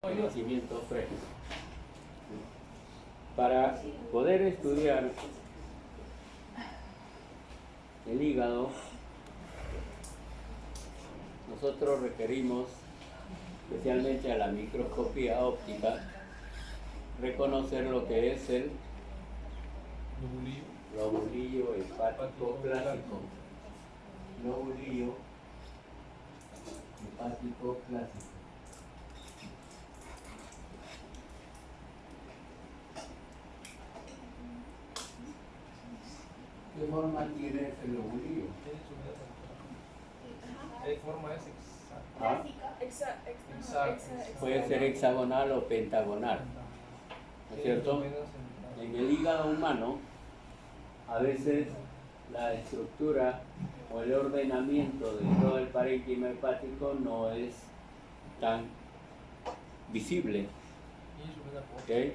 Conocimiento fresco. Para poder estudiar el hígado, nosotros requerimos, especialmente a la microscopía óptica, reconocer lo que es el lobulillo hepático clásico. Lobulillo hepático clásico. ¿Qué forma tiene ese lobulillo? ¿Qué forma es? Puede ser hexagonal o pentagonal, ¿no es cierto? En el hígado humano, a veces la estructura o el ordenamiento de todo el parénquima hepático no es tan visible, ¿ok?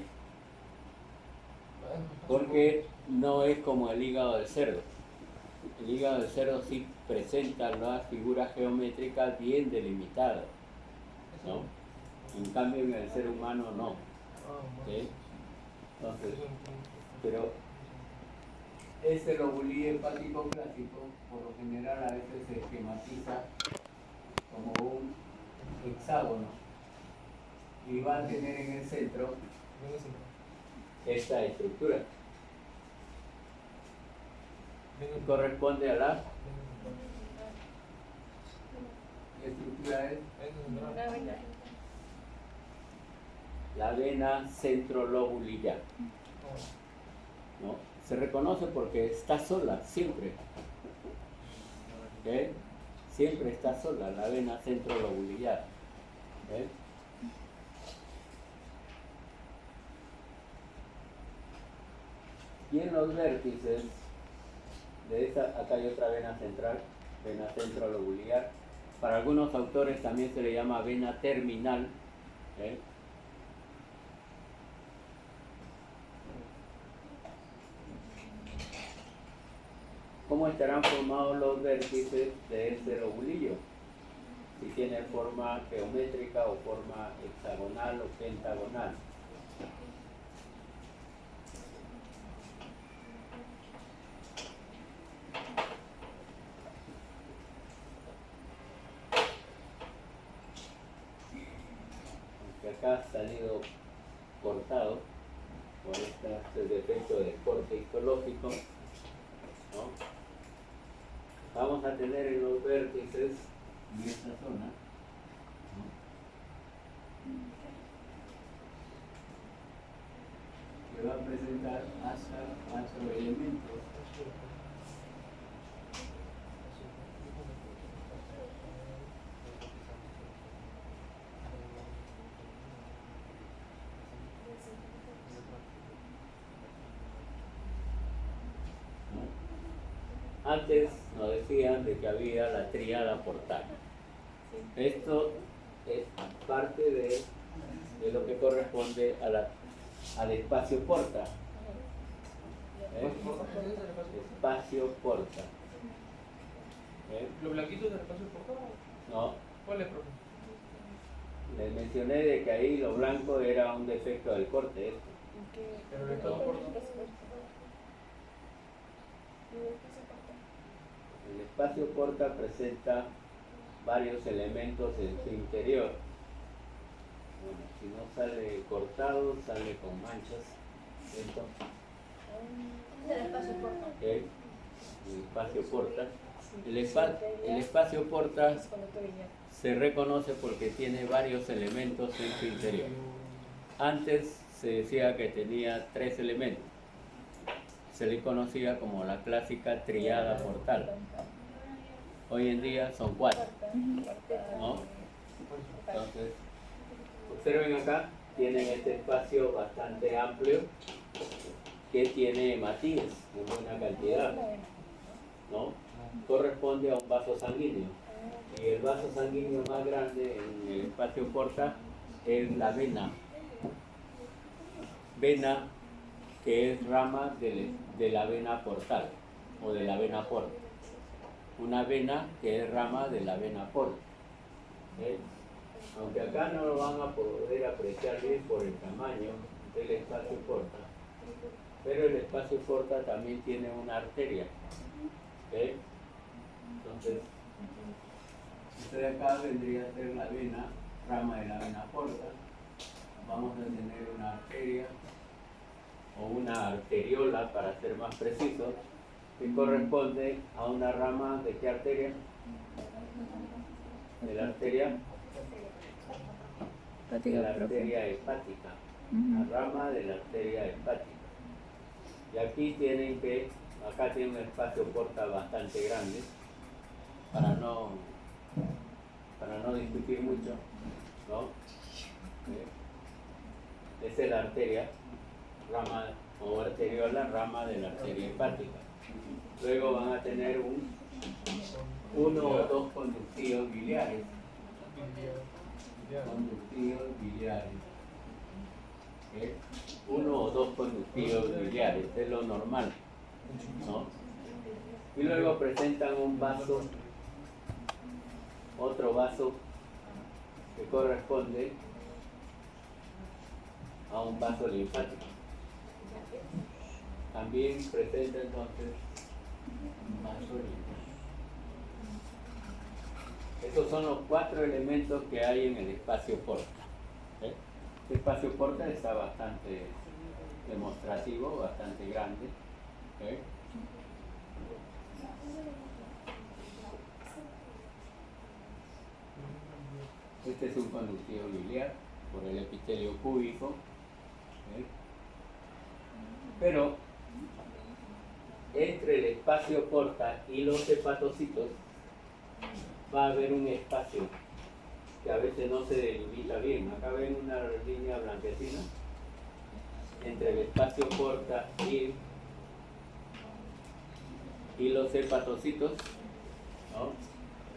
Porque no es como el hígado del cerdo. El hígado del cerdo sí presenta las figuras geométricas bien delimitadas, ¿no? En cambio en el ser humano no, ¿ok? Entonces, pero este lobulillo hepático clásico por lo general a veces se esquematiza como un hexágono y va a tener en el centro esta estructura. Corresponde a la estructura es la vena centrolobulilla, ¿no? Se reconoce porque está sola siempre, ¿ok? Siempre está sola la vena centrolobulillar, ¿ok? Y en los vértices de esta, acá hay otra vena central, vena centrolobulillar. Para algunos autores también se le llama vena terminal, ¿eh? ¿Cómo estarán formados los vértices de este lobulillo? Si tiene forma geométrica o forma hexagonal o pentagonal. Acá ha salido cortado por este defecto de corte histológico, ¿no? Vamos a tener en los vértices en esta zona, ¿no? Que va a presentar hasta 4 elementos. Antes nos decían de que había la tríada portal. Esto es parte de lo que corresponde al espacio porta. Espacio porta. ¿Lo blanquito es el espacio portal? No. ¿Cuál es, profe? Les mencioné de que ahí lo blanco era un defecto del corte. Pero el espacio portal. El espacio porta presenta varios elementos en su interior. Bueno, si no sale cortado, sale con manchas. ¿Cierto? El espacio porta. ¿Okay? El espacio porta. El espacio porta se reconoce porque tiene varios elementos en su interior. Antes se decía que tenía 3 elementos. Se le conocía como la clásica tríada portal. Hoy en día son 4, ¿no? Entonces, observen acá, tienen este espacio bastante amplio que tiene hematíes en buena cantidad, ¿no? Corresponde a un vaso sanguíneo. Y el vaso sanguíneo más grande en el espacio porta es la vena. Vena que es rama de la vena portal o de la vena porta. Una vena que es rama de la vena porta. Aunque acá no lo van a poder puede apreciar bien por el tamaño del espacio porta, pero el espacio porta también tiene una arteria. ¿Ok? Entonces, esto de acá vendría a ser la vena, rama de la vena porta. Vamos a tener una arteria o una arteriola, para ser más preciso, que corresponde a una rama de qué arteria? De la arteria, de la arteria hepática, la rama de la arteria hepática. Y aquí tienen que, acá tiene un espacio porta bastante grande, para no discutir mucho, ¿no? Esa es la arteria, rama o arteriola, rama de la arteria hepática. Luego van a tener uno o dos conductivos biliares. Conductivos biliares. ¿Eh? Uno o dos conductivos biliares, es lo normal, ¿no? Y luego presentan un vaso, otro vaso que corresponde a un vaso linfático. También presenta entonces un vaso linfático. Esos son los 4 elementos que hay en el espacio porta. ¿Eh? El espacio porta está bastante demostrativo, bastante grande. ¿Eh? Este es un conductivo biliar por el epitelio cúbico. ¿Eh? Pero entre el espacio porta y los hepatocitos va a haber un espacio que a veces no se delimita bien. Acá ven una línea blanquecina entre el espacio porta y los hepatocitos, ¿no?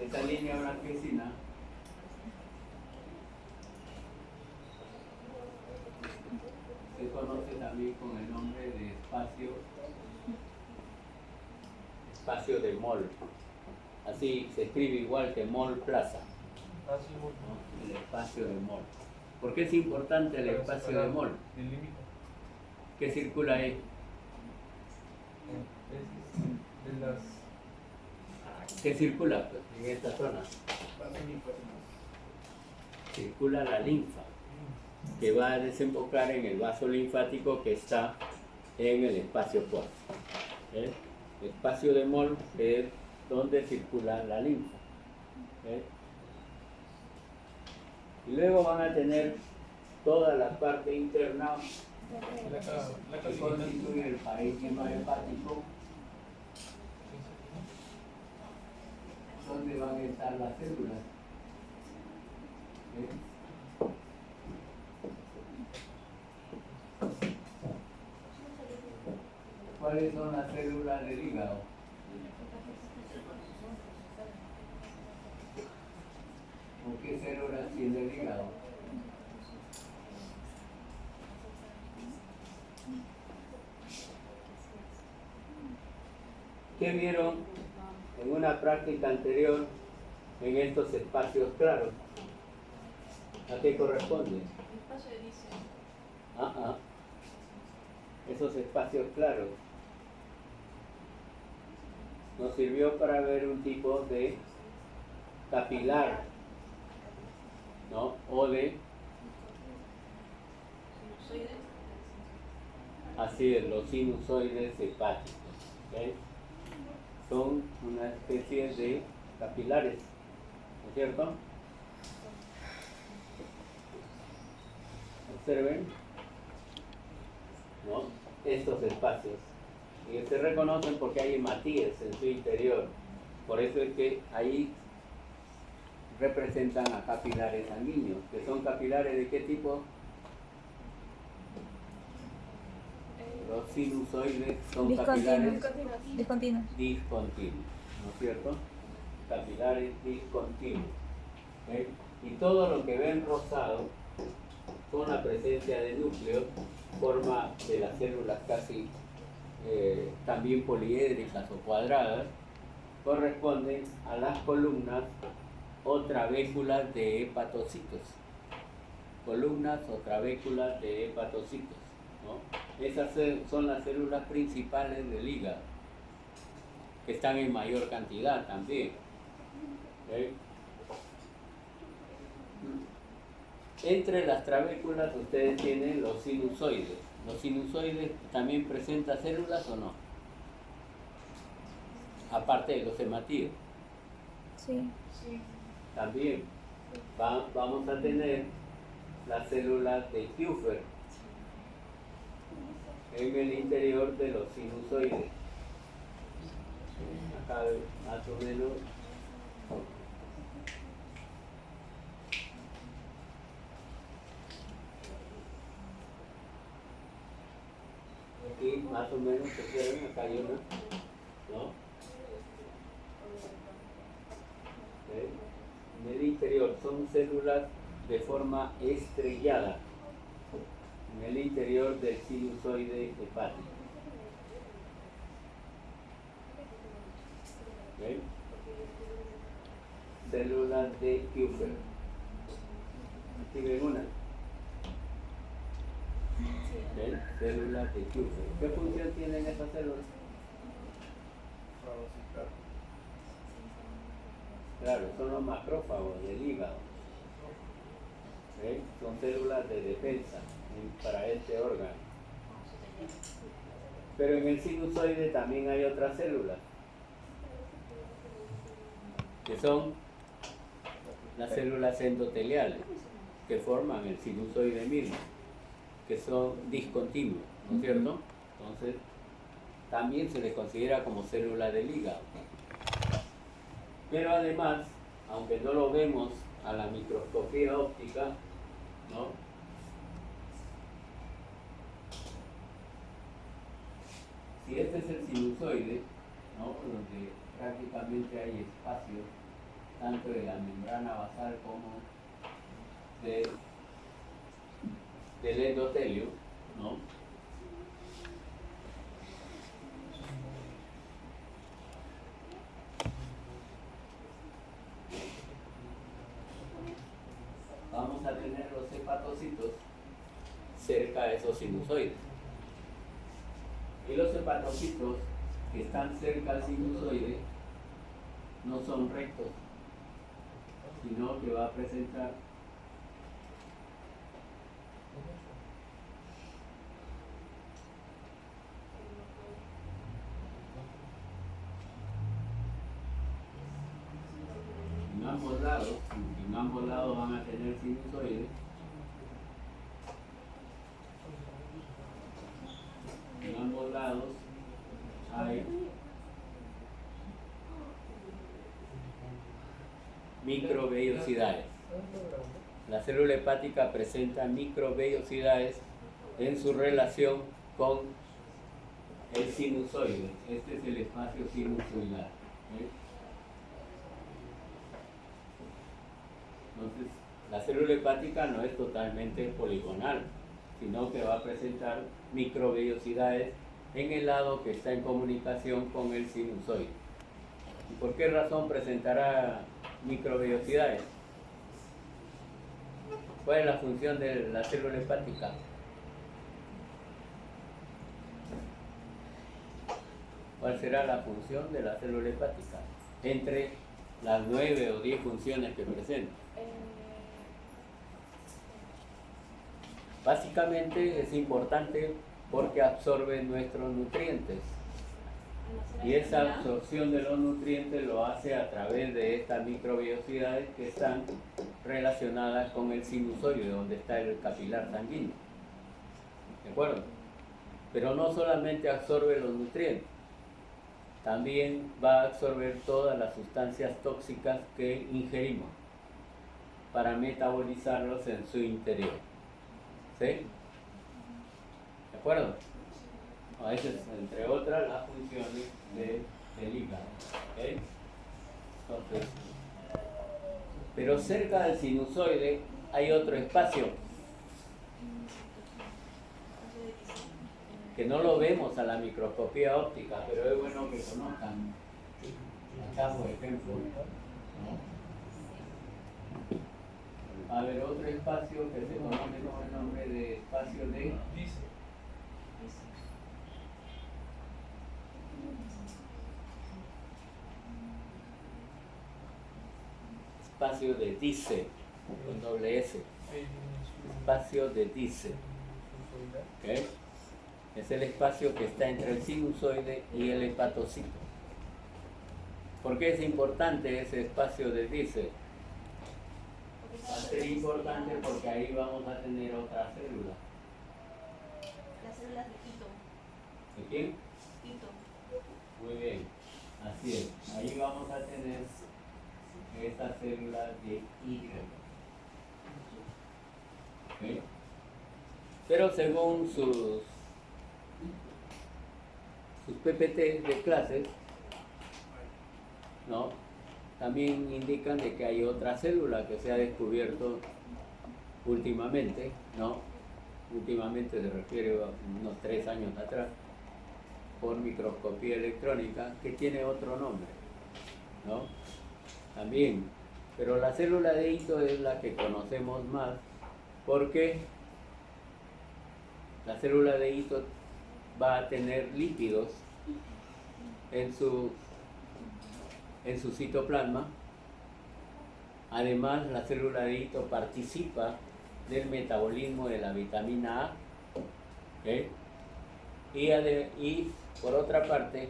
Esta línea blanquecina se conoce también con el nombre de espacio de Moll. Así se escribe igual que Moll Plaza, ¿no? El espacio de Moll. ¿Por qué es importante el espacio de Moll? ¿Qué circula ahí? ¿Qué circula pues, en esta zona? Circula la linfa, que va a desembocar en el vaso linfático que está en el espacio porta. ¿Eh? El espacio de Moll es donde circula la linfa. ¿Eh? Y luego van a tener toda la parte interna que constituye el parénquima hepático, donde van a estar las células. ¿Eh? ¿Cuáles son las células del hígado? ¿O qué células tiene el hígado? ¿Qué vieron en una práctica anterior en estos espacios claros? ¿A qué corresponde? Espacio de dice. Esos espacios claros nos sirvió para ver un tipo de capilar, ¿no? O de, así es, los sinusoides hepáticos. ¿Okay? Son una especie de capilares, ¿no es cierto? Observen, ¿no? Estos espacios. Y se reconocen porque hay hematíes en su interior. Por eso es que ahí representan a capilares sanguíneos, que son capilares de qué tipo. Los sinusoides son capilares discontinuos, ¿no es cierto? Capilares discontinuos. ¿Okay? Y todo lo que ven rosado, con la presencia de núcleos, forma de las células casi también poliédricas o cuadradas, corresponden a las columnas o trabéculas de hepatocitos. columnas o trabéculas de hepatocitos, ¿no? Esas son las células principales del hígado, que están en mayor cantidad también. ¿Okay? Entre las trabéculas ustedes tienen los sinusoides. ¿Los sinusoides también presentan células o no? Aparte de los hematídeos. Sí. También vamos a tener las células de Kupffer en el interior de los sinusoides. Acá más o menos. Aquí más o menos se observan, acá hay una, ¿no? ¿Okay? En el interior son células de forma estrellada en el interior del sinusoide hepático. ¿Okay? Células de Kupffer. Aquí ven una. ¿Okay? Células de Kupffer. ¿Qué función tienen estas células? Claro, son los macrófagos del hígado. ¿Okay? Son células de defensa para este órgano. Pero en el sinusoide también hay otras células, que son las células endoteliales, que forman el sinusoide mismo, que son discontinuos, ¿no es cierto? Entonces, también se les considera como célula del hígado. Pero además, aunque no lo vemos a la microscopía óptica, ¿no? Si este es el sinusoide, ¿no? Donde prácticamente hay espacio tanto de la membrana basal como del endotelio, ¿no? Vamos a tener los hepatocitos cerca de esos sinusoides. Y los hepatocitos que están cerca al sinusoide no son rectos, sino que va a presentar en ambos lados van a tener sinusoides. En ambos lados hay microvellosidades. La célula hepática presenta microvellosidades en su relación con el sinusoide. Este es el espacio sinusoidal. Entonces, la célula hepática no es totalmente poligonal, sino que va a presentar microvellosidades en el lado que está en comunicación con el sinusoide. ¿Y por qué razón presentará microvellosidades? ¿Cuál es la función de la célula hepática? ¿Cuál será la función de la célula hepática entre las 9 o 10 funciones que presenta? Básicamente es importante porque absorbe nuestros nutrientes y esa absorción de los nutrientes lo hace a través de estas microvellosidades que están relacionadas con el sinusoide, donde está el capilar sanguíneo. ¿De acuerdo? Pero no solamente absorbe los nutrientes, también va a absorber todas las sustancias tóxicas que ingerimos para metabolizarlos en su interior. ¿Sí? ¿De acuerdo? A veces, entre otras, las funciones del hígado. ¿Okay? Entonces, pero cerca del sinusoide hay otro espacio que no lo vemos a la microscopía óptica, pero es bueno que conozcan. Acá, por ejemplo, ¿no? Va a haber otro espacio que se conoce con el nombre de espacio de Dice. espacio de Dice, con doble S. Espacio de Dice. ¿Okay? Es el espacio que está entre el sinusoide y el hepatocito. ¿Por qué es importante ese espacio de Dice? Va a ser importante porque ahí vamos a tener otra célula. Las células de Quito. ¿De quién? Quito. Muy bien, así es. Ahí vamos a tener esta célula de hígado. ¿Okay? Pero según sus PPT de clases, ¿no? También indican de que hay otra célula que se ha descubierto últimamente, ¿no? Últimamente se refiere a unos 3 años atrás, por microscopía electrónica, que tiene otro nombre, ¿no? También, pero la célula de hito es la que conocemos más, porque la célula de hito va a tener lípidos en su citoplasma. Además, la célula de hito participa del metabolismo de la vitamina A, ¿okay? Y por otra parte,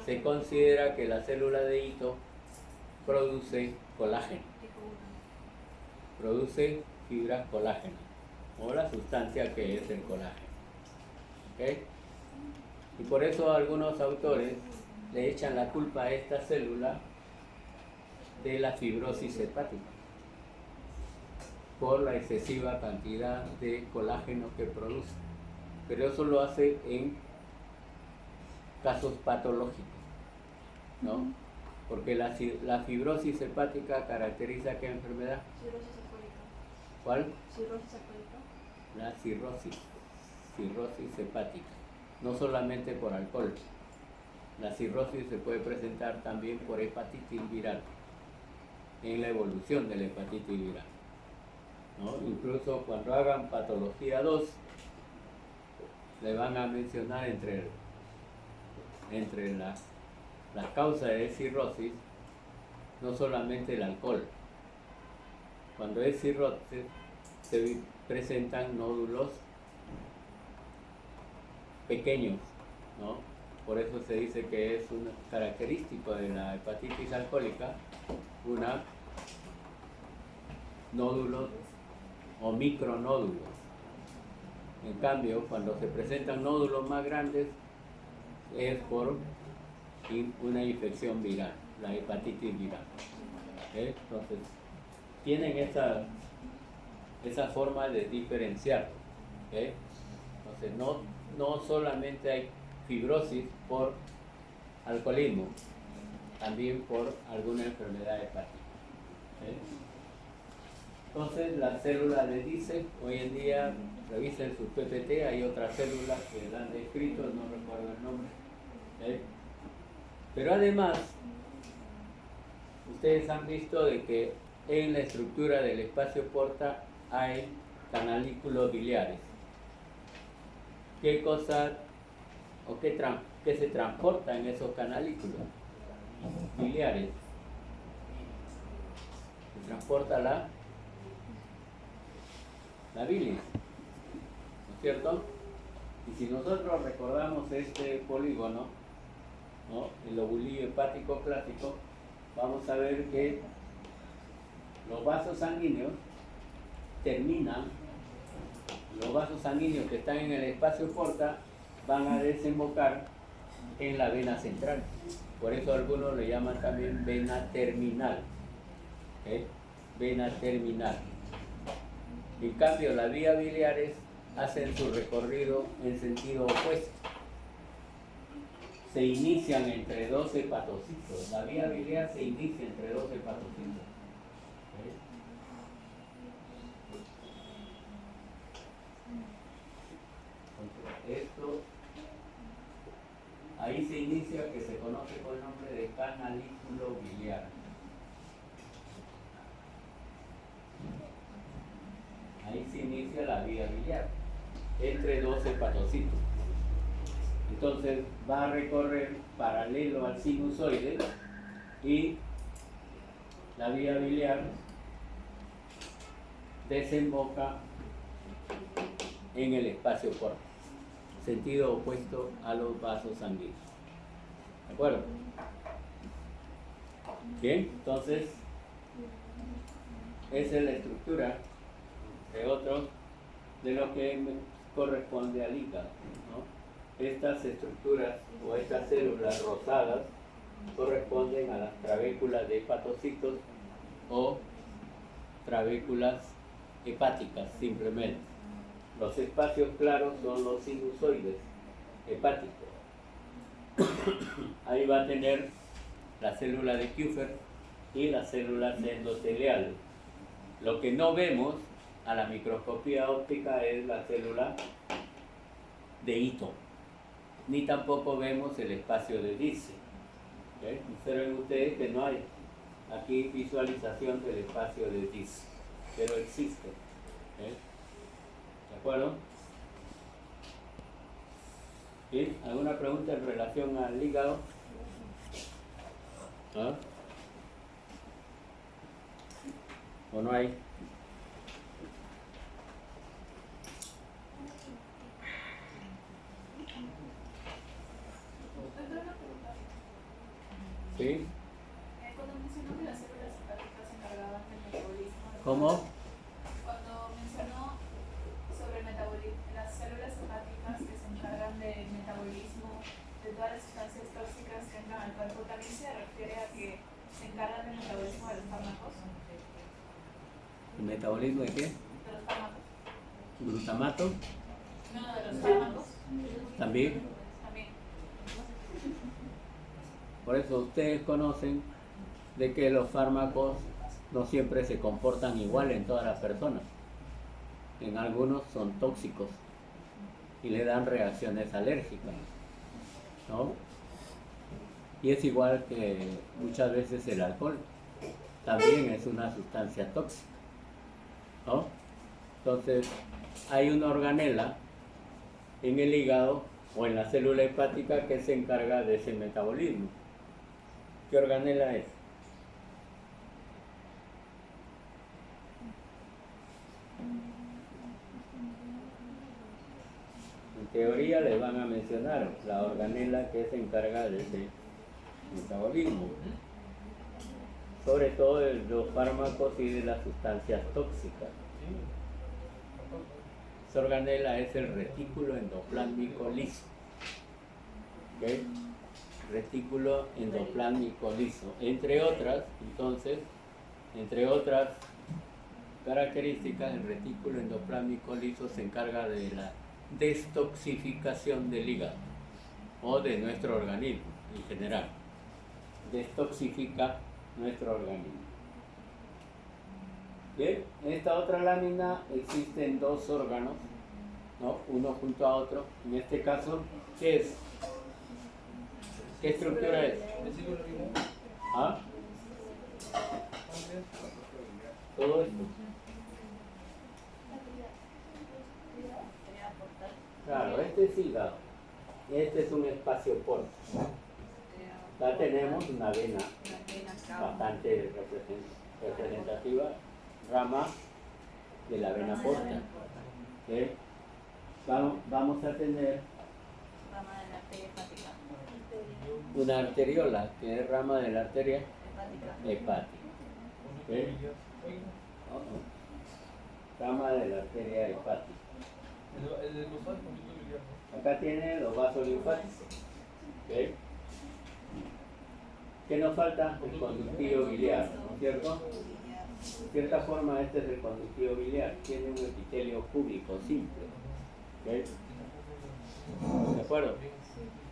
se considera que la célula de hito produce colágeno, produce fibras colágeno, o la sustancia que es el colágeno. ¿Okay? Y por eso algunos autores le echan la culpa a esta célula de la fibrosis hepática, por la excesiva cantidad de colágeno que produce. Pero eso lo hace en casos patológicos, ¿no? Porque la fibrosis hepática caracteriza ¿qué enfermedad? Cirrosis hepática. ¿Cuál? Cirrosis hepática. La cirrosis hepática. No solamente por alcohol. La cirrosis se puede presentar también por hepatitis viral, en la evolución de la hepatitis viral, ¿no? Incluso cuando hagan patología 2, le van a mencionar entre las causas de cirrosis, no solamente el alcohol. Cuando es cirrosis, se presentan nódulos pequeños, ¿no? Por eso se dice que es un característico de la hepatitis alcohólica, una nódulos o micronódulos. En cambio, cuando se presentan nódulos más grandes, es por una infección viral, la hepatitis viral. ¿Okay? Entonces, tienen esa forma de diferenciar. ¿Okay? Entonces, no solamente hay fibrosis por alcoholismo, también por alguna enfermedad hepática. ¿Okay? Entonces, la célula de Dice, hoy en día, revisen sus PPT, hay otras células que la han descrito, no recuerdo el nombre. ¿Okay? Pero además, ustedes han visto de que en la estructura del espacio porta hay canalículos biliares. ¿Qué cosa o qué se transporta en esos canalículos biliares? Se transporta la bilis, ¿no es cierto? Y si nosotros recordamos este polígono, ¿no? El lobulillo hepático clásico, vamos a ver que los vasos sanguíneos los vasos sanguíneos que están en el espacio porta van a desembocar en la vena central. Por eso algunos le llaman también vena terminal. ¿Okay? Vena terminal. En cambio, las vías biliares hacen su recorrido en sentido opuesto. Se inician entre dos hepatocitos. La vía biliar se inicia entre dos hepatocitos. ¿Okay? Entonces, esto, ahí se inicia, que se conoce con el nombre de canalículo biliar. hacia la vía biliar, entre dos hepatocitos. Entonces va a recorrer paralelo al sinusoide y la vía biliar desemboca en el espacio porta, sentido opuesto a los vasos sanguíneos. ¿De acuerdo? Bien, entonces esa es la estructura de otros de lo que corresponde al hígado, ¿no? Estas estructuras o estas células rosadas corresponden a las trabéculas de hepatocitos o trabéculas hepáticas simplemente. Los espacios claros son los sinusoides hepáticos. Ahí va a tener la célula de Kupffer y las células endoteliales. Lo que no vemos a la microscopía óptica es la célula de Ito, ni tampoco vemos el espacio de Dice. Observen ustedes que no hay aquí visualización del espacio de Dice, pero existe. ¿De acuerdo? ¿Bien? ¿Alguna pregunta en relación al hígado? ¿Ah? ¿O no hay? ¿Sí? Cuando mencionó que las células hepáticas se encargaban del metabolismo, ¿Cómo? cuando mencionó sobre el metabolismo, las células hepáticas que se encargan del metabolismo de todas las sustancias tóxicas que entran al cuerpo, ¿también se refiere a que se encargan del metabolismo de los fármacos? ¿El metabolismo de qué? De los fármacos. ¿Glutamato? No, de los fármacos. También. También. Por eso ustedes conocen de que los fármacos no siempre se comportan igual en todas las personas. En algunos son tóxicos y le dan reacciones alérgicas, ¿no? Y es igual que muchas veces el alcohol, también es una sustancia tóxica, ¿no? Entonces hay una organela en el hígado o en la célula hepática que se encarga de ese metabolismo. ¿Qué organela es? En teoría les van a mencionar la organela que se encarga de ese metabolismo, sobre todo de los fármacos y de las sustancias tóxicas. Esa organela es el retículo endoplásmico liso. ¿Ok? Retículo endoplásmico liso. Entre otras, entonces, entre otras características, el retículo endoplásmico liso se encarga de la destoxificación del hígado o de nuestro organismo en general. Destoxifica nuestro organismo. Bien, en esta otra lámina existen dos órganos, ¿no? Uno junto a otro. En este caso, ¿qué es? ¿Qué estructura es? ¿Ah? Todo esto. Claro, este es hígado. Este es un espacio porta. Ya tenemos una vena bastante representativa, rama de la vena porta. ¿Okay? Vamos a tener Rama de la arteria hepática. una arteriola, que es rama de la arteria Hepática. hepática. ¿Okay? Rama de la arteria hepática. Acá tiene los vasos linfáticos. ¿Okay? ¿Qué nos falta? El conductivo biliar, ¿no es cierto? De cierta forma este es el conductivo biliar, tiene un epitelio cúbico simple. ¿Okay? ¿De acuerdo?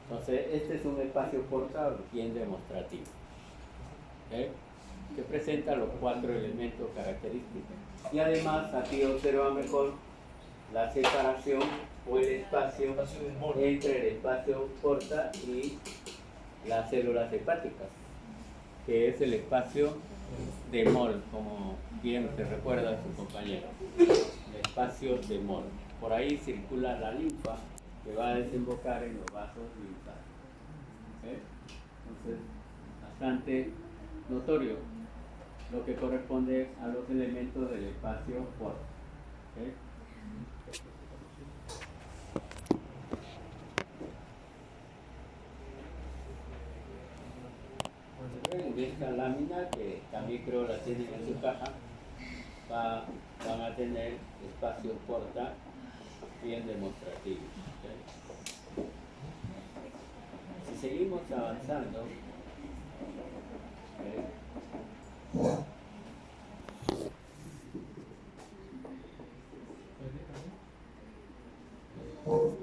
Entonces este es un espacio portado bien demostrativo. ¿Okay? Que presenta los 4 elementos característicos. Y además aquí observa mejor la separación o el espacio entre el espacio porta y las células hepáticas, que es el espacio de Moll, como bien se recuerda a su compañero. espacios de Mohr. Por ahí circula la linfa que va a desembocar en los vasos linfáticos. ¿Okay? Entonces, bastante notorio lo que corresponde a los elementos del espacio porta. ¿Okay? En esta lámina, que también creo la tienen en su caja, van a tener espacios porta bien demostrativos. ¿Okay? Si seguimos avanzando, ¿okay?